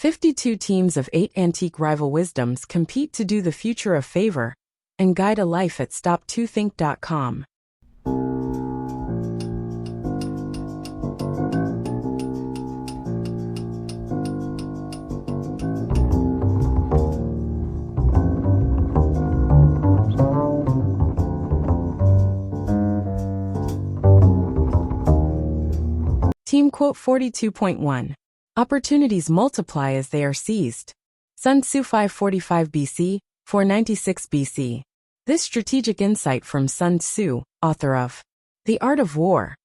52 teams of 8 antique rival wisdoms compete to do the future a favor and guide a life at stop2think.com. Team quote 42.1. Opportunities multiply as they are seized. Sun Tzu 545 BC, 496 BC. This strategic insight from Sun Tzu, author of The Art of War,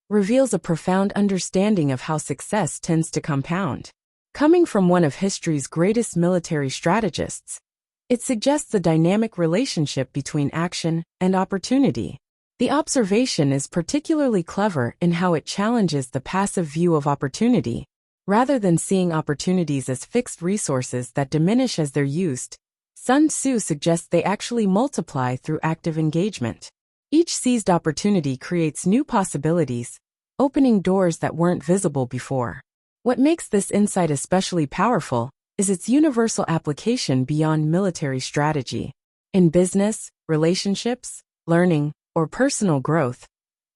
reveals a profound understanding of how success tends to compound. Coming from one of history's greatest military strategists, it suggests the dynamic relationship between action and opportunity. The observation is particularly clever in how it challenges the passive view of opportunity. Rather than seeing opportunities as fixed resources that diminish as they're used, Sun Tzu suggests they actually multiply through active engagement. Each seized opportunity creates new possibilities, opening doors that weren't visible before. What makes this insight especially powerful is its universal application beyond military strategy. In business, relationships, learning, or personal growth,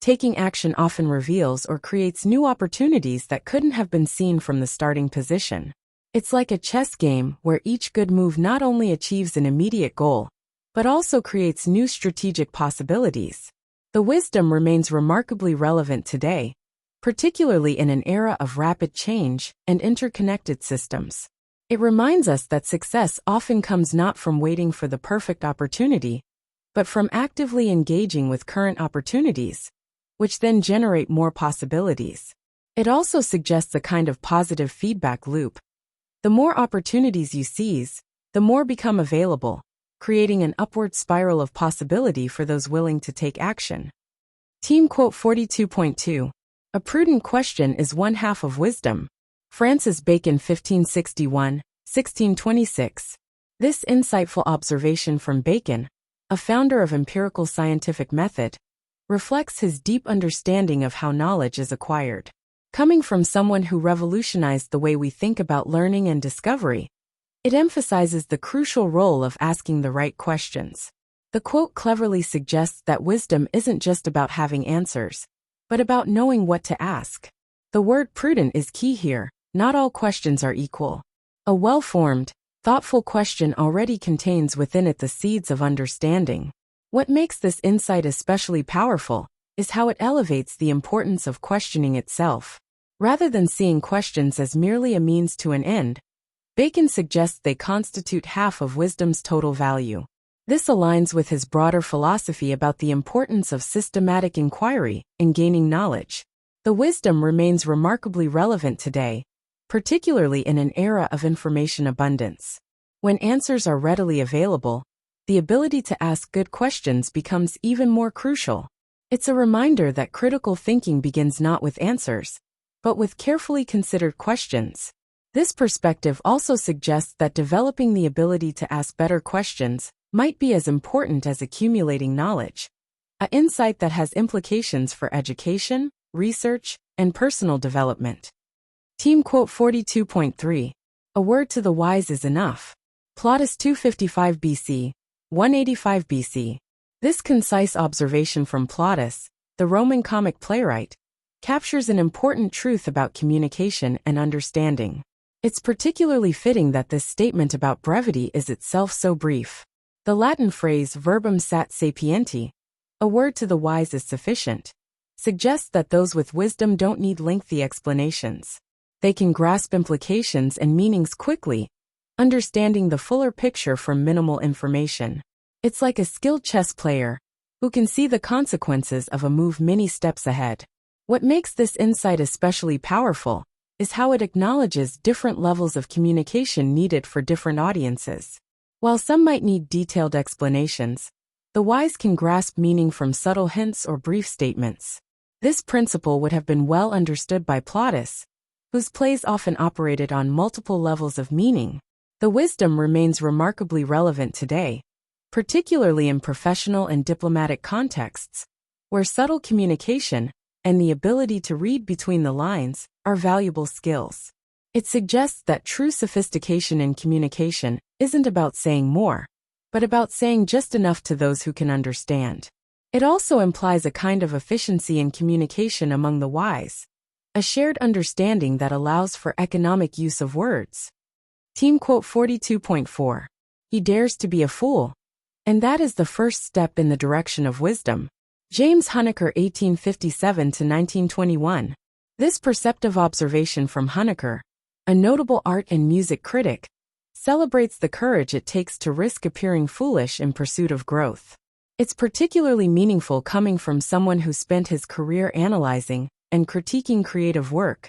taking action often reveals or creates new opportunities that couldn't have been seen from the starting position. It's like a chess game where each good move not only achieves an immediate goal, but also creates new strategic possibilities. The wisdom remains remarkably relevant today, particularly in an era of rapid change and interconnected systems. It reminds us that success often comes not from waiting for the perfect opportunity, but from actively engaging with current opportunities, which then generate more possibilities. It also suggests a kind of positive feedback loop. The more opportunities you seize, the more become available, creating an upward spiral of possibility for those willing to take action. Team quote 42.2. A prudent question is one half of wisdom. Francis Bacon 1561, 1626. This insightful observation from Bacon, a founder of empirical scientific method, reflects his deep understanding of how knowledge is acquired. Coming from someone who revolutionized the way we think about learning and discovery, it emphasizes the crucial role of asking the right questions. The quote cleverly suggests that wisdom isn't just about having answers, but about knowing what to ask. The word prudent is key here. Not all questions are equal. A well-formed, thoughtful question already contains within it the seeds of understanding. What makes this insight especially powerful is how it elevates the importance of questioning itself. Rather than seeing questions as merely a means to an end, Bacon suggests they constitute half of wisdom's total value. This aligns with his broader philosophy about the importance of systematic inquiry in gaining knowledge. The wisdom remains remarkably relevant today, particularly in an era of information abundance. When answers are readily available, the ability to ask good questions becomes even more crucial. It's a reminder that critical thinking begins not with answers, but with carefully considered questions. This perspective also suggests that developing the ability to ask better questions might be as important as accumulating knowledge, an insight that has implications for education, research, and personal development. Team quote 42.3. A word to the wise is enough. Plautus 255 BC, 185 BC. This concise observation from Plautus, the Roman comic playwright, captures an important truth about communication and understanding. It's particularly fitting that this statement about brevity is itself so brief. The Latin phrase verbum sat sapienti, a word to the wise is sufficient, suggests that those with wisdom don't need lengthy explanations. They can grasp implications and meanings quickly, understanding the fuller picture from minimal information. It's like a skilled chess player who can see the consequences of a move many steps ahead. What makes this insight especially powerful is how it acknowledges different levels of communication needed for different audiences. While some might need detailed explanations, the wise can grasp meaning from subtle hints or brief statements. This principle would have been well understood by Plautus, whose plays often operated on multiple levels of meaning. The wisdom remains remarkably relevant today, particularly in professional and diplomatic contexts, where subtle communication and the ability to read between the lines are valuable skills. It suggests that true sophistication in communication isn't about saying more, but about saying just enough to those who can understand. It also implies a kind of efficiency in communication among the wise, a shared understanding that allows for economic use of words. Team quote 42.4. He dares to be a fool. And that is the first step in the direction of wisdom. James Huneker 1857–1921. This perceptive observation from Huneker, a notable art and music critic, celebrates the courage it takes to risk appearing foolish in pursuit of growth. It's particularly meaningful coming from someone who spent his career analyzing and critiquing creative work,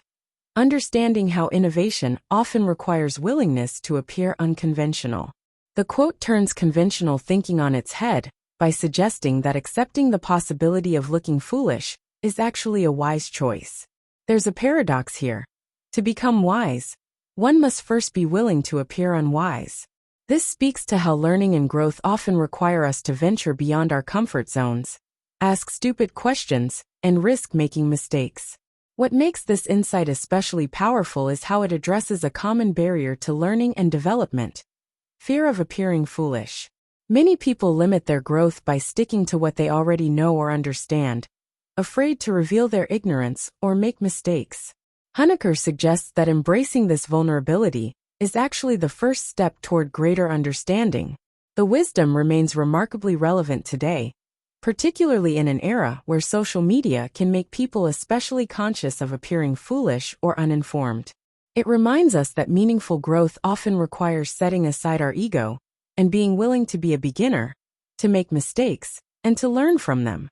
understanding how innovation often requires willingness to appear unconventional. The quote turns conventional thinking on its head by suggesting that accepting the possibility of looking foolish is actually a wise choice. There's a paradox here. To become wise, one must first be willing to appear unwise. This speaks to how learning and growth often require us to venture beyond our comfort zones, ask stupid questions, and risk making mistakes. What makes this insight especially powerful is how it addresses a common barrier to learning and development: fear of appearing foolish. Many people limit their growth by sticking to what they already know or understand, afraid to reveal their ignorance or make mistakes. Huneker suggests that embracing this vulnerability is actually the first step toward greater understanding. The wisdom remains remarkably relevant today, particularly in an era where social media can make people especially conscious of appearing foolish or uninformed. It reminds us that meaningful growth often requires setting aside our ego and being willing to be a beginner, to make mistakes, and to learn from them.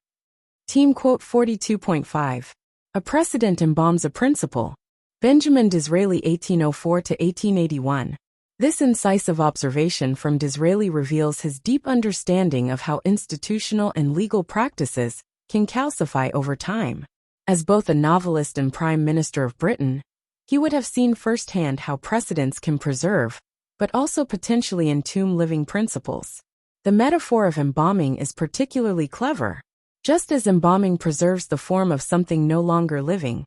Team quote 42.5. A precedent embalms a principle. Benjamin Disraeli 1804–1881. This incisive observation from Disraeli reveals his deep understanding of how institutional and legal practices can calcify over time. As both a novelist and Prime Minister of Britain, he would have seen firsthand how precedents can preserve, but also potentially entomb living principles. The metaphor of embalming is particularly clever. Just as embalming preserves the form of something no longer living,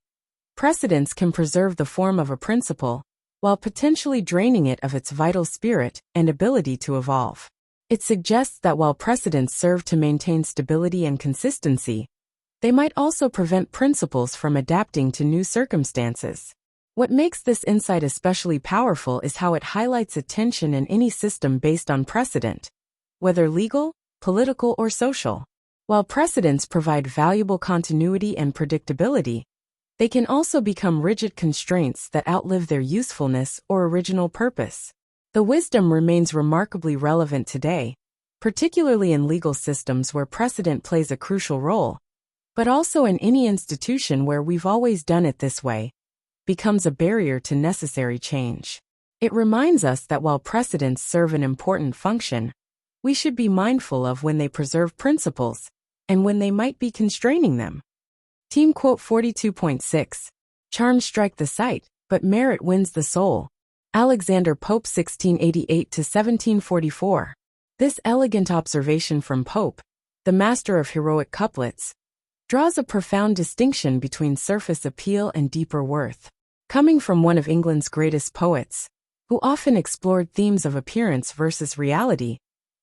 precedents can preserve the form of a principle, while potentially draining it of its vital spirit and ability to evolve. It suggests that while precedents serve to maintain stability and consistency, they might also prevent principles from adapting to new circumstances. What makes this insight especially powerful is how it highlights a tension in any system based on precedent, whether legal, political, or social. While precedents provide valuable continuity and predictability, they can also become rigid constraints that outlive their usefulness or original purpose. The wisdom remains remarkably relevant today, particularly in legal systems where precedent plays a crucial role, but also in any institution where "we've always done it this way" becomes a barrier to necessary change. It reminds us that while precedents serve an important function, we should be mindful of when they preserve principles and when they might be constraining them. Team quote 42.6. Charms strike the sight, but merit wins the soul. Alexander Pope 1688–1744. This elegant observation from Pope, the master of heroic couplets, draws a profound distinction between surface appeal and deeper worth. Coming from one of England's greatest poets, who often explored themes of appearance versus reality,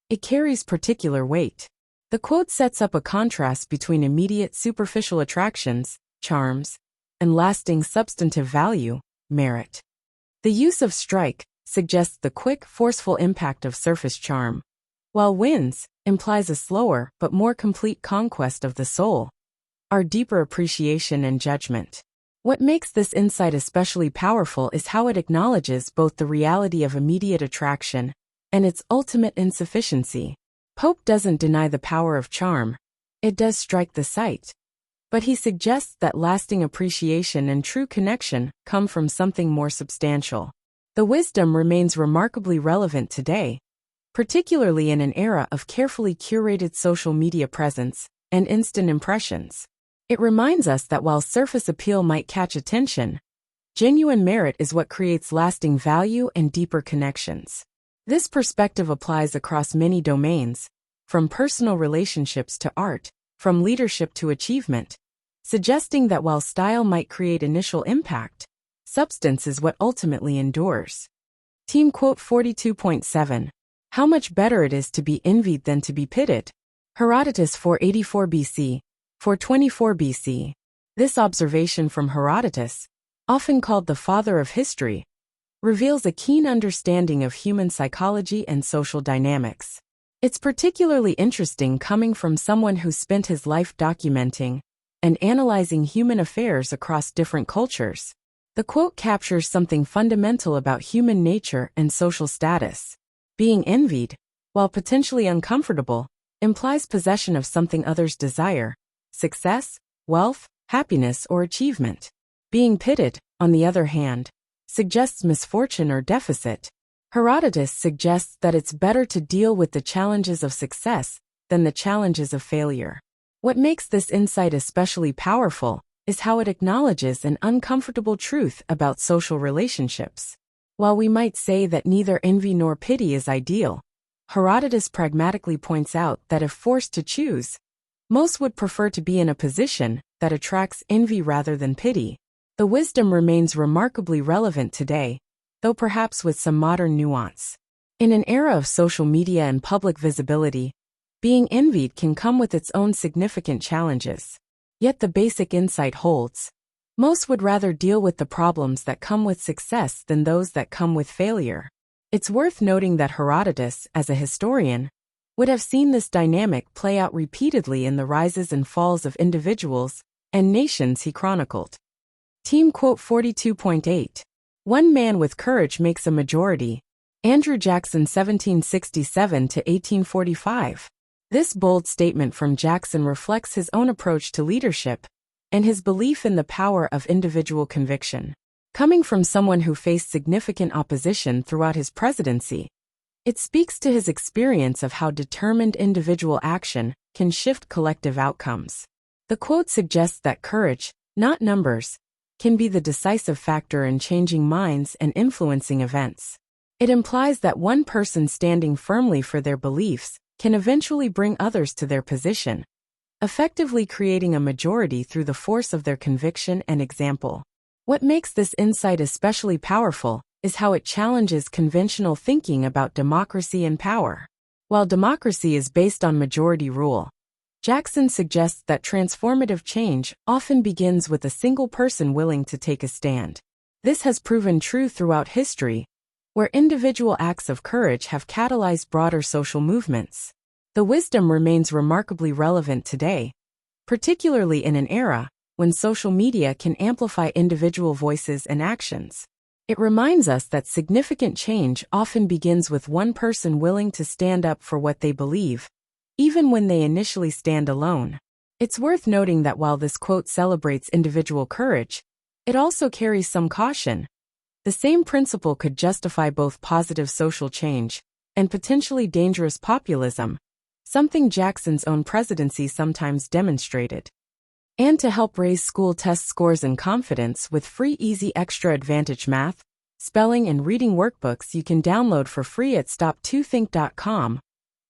it carries particular weight. The quote sets up a contrast between immediate superficial attractions, charms, and lasting substantive value, merit. The use of strike suggests the quick, forceful impact of surface charm, while wins implies a slower but more complete conquest of the soul, our deeper appreciation and judgment. What makes this insight especially powerful is how it acknowledges both the reality of immediate attraction and its ultimate insufficiency. Pope doesn't deny the power of charm, it does strike the sight. But he suggests that lasting appreciation and true connection come from something more substantial. The wisdom remains remarkably relevant today, particularly in an era of carefully curated social media presence and instant impressions. It reminds us that while surface appeal might catch attention, genuine merit is what creates lasting value and deeper connections. This perspective applies across many domains, from personal relationships to art, from leadership to achievement, suggesting that while style might create initial impact, Substance is what ultimately endures. Team quote 42.7. How much better it is to be envied than to be pitied. Herodotus 484 BC, 424 BC. This observation from Herodotus, often called the father of history, reveals a keen understanding of human psychology and social dynamics. It's particularly interesting coming from someone who spent his life documenting and analyzing human affairs across different cultures. The quote captures something fundamental about human nature and social status. Being envied, while potentially uncomfortable, implies possession of something others desire: success, wealth, happiness, or achievement. Being pitied, on the other hand, suggests misfortune or deficit. Herodotus suggests that it's better to deal with the challenges of success than the challenges of failure. What makes this insight especially powerful is how it acknowledges an uncomfortable truth about social relationships. While we might say that neither envy nor pity is ideal, Herodotus pragmatically points out that if forced to choose, most would prefer to be in a position that attracts envy rather than pity. The wisdom remains remarkably relevant today, though perhaps with some modern nuance. In an era of social media and public visibility, being envied can come with its own significant challenges. Yet the basic insight holds. Most would rather deal with the problems that come with success than those that come with failure. It's worth noting that Herodotus, as a historian, would have seen this dynamic play out repeatedly in the rises and falls of individuals and nations he chronicled. Team quote 42.8. One man with courage makes a majority. Andrew Jackson 1767 to 1845. This bold statement from Jackson reflects his own approach to leadership and his belief in the power of individual conviction. Coming from someone who faced significant opposition throughout his presidency, it speaks to his experience of how determined individual action can shift collective outcomes. The quote suggests that courage, not numbers, can be the decisive factor in changing minds and influencing events. It implies that one person standing firmly for their beliefs can eventually bring others to their position, effectively creating a majority through the force of their conviction and example. What makes this insight especially powerful is how it challenges conventional thinking about democracy and power. While democracy is based on majority rule, Jackson suggests that transformative change often begins with a single person willing to take a stand. This has proven true throughout history, where individual acts of courage have catalyzed broader social movements. The wisdom remains remarkably relevant today, particularly in an era when social media can amplify individual voices and actions. It reminds us that significant change often begins with one person willing to stand up for what they believe, even when they initially stand alone. It's worth noting that while this quote celebrates individual courage, it also carries some caution. The same principle could justify both positive social change and potentially dangerous populism, something Jackson's own presidency sometimes demonstrated. And to help raise school test scores and confidence with free easy extra advantage math, spelling and reading workbooks you can download for free at stop2think.com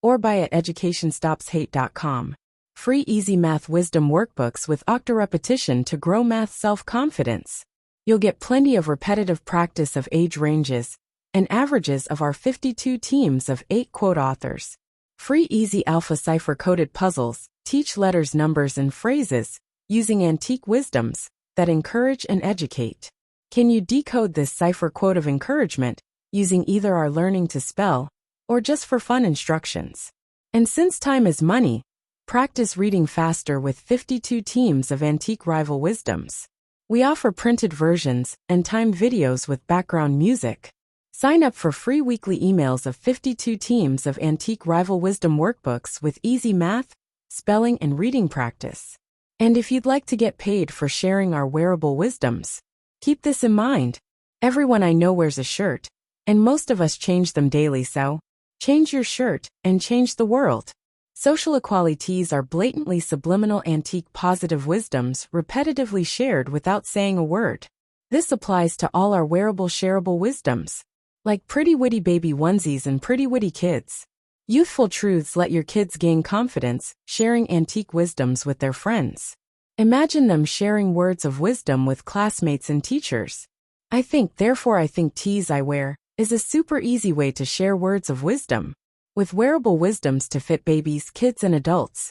or buy at educationstopshate.com. Free easy math wisdom workbooks with octa repetition to grow math self-confidence. You'll get plenty of repetitive practice of age ranges and averages of our 52 teams of 8 quote authors. Free easy alpha cipher-coded puzzles teach letters, numbers, and phrases using antique wisdoms that encourage and educate. Can you decode this cipher quote of encouragement using either our learning to spell or just for fun instructions? And since time is money, practice reading faster with 52 teams of antique rival wisdoms. We offer printed versions and timed videos with background music. Sign up for free weekly emails of 52 teams of antique rival wisdom workbooks with easy math, spelling, and reading practice. And if you'd like to get paid for sharing our wearable wisdoms, keep this in mind. Everyone I know wears a shirt, and most of us change them daily, so change your shirt and change the world. Social equalities are blatantly subliminal antique positive wisdoms repetitively shared without saying a word. This applies to all our wearable shareable wisdoms, like pretty witty baby onesies and pretty witty kids. Youthful truths let your kids gain confidence, sharing antique wisdoms with their friends. Imagine them sharing words of wisdom with classmates and teachers. I think, therefore I think teas I wear is a super easy way to share words of wisdom. With wearable wisdoms to fit babies, kids, and adults,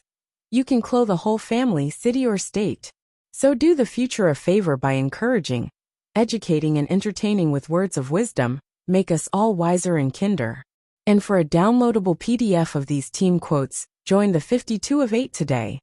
you can clothe a whole family, city, or state. So do the future a favor by encouraging, educating, and entertaining with words of wisdom. Make us all wiser and kinder. And for a downloadable PDF of these team quotes, join the 52 of 8 today.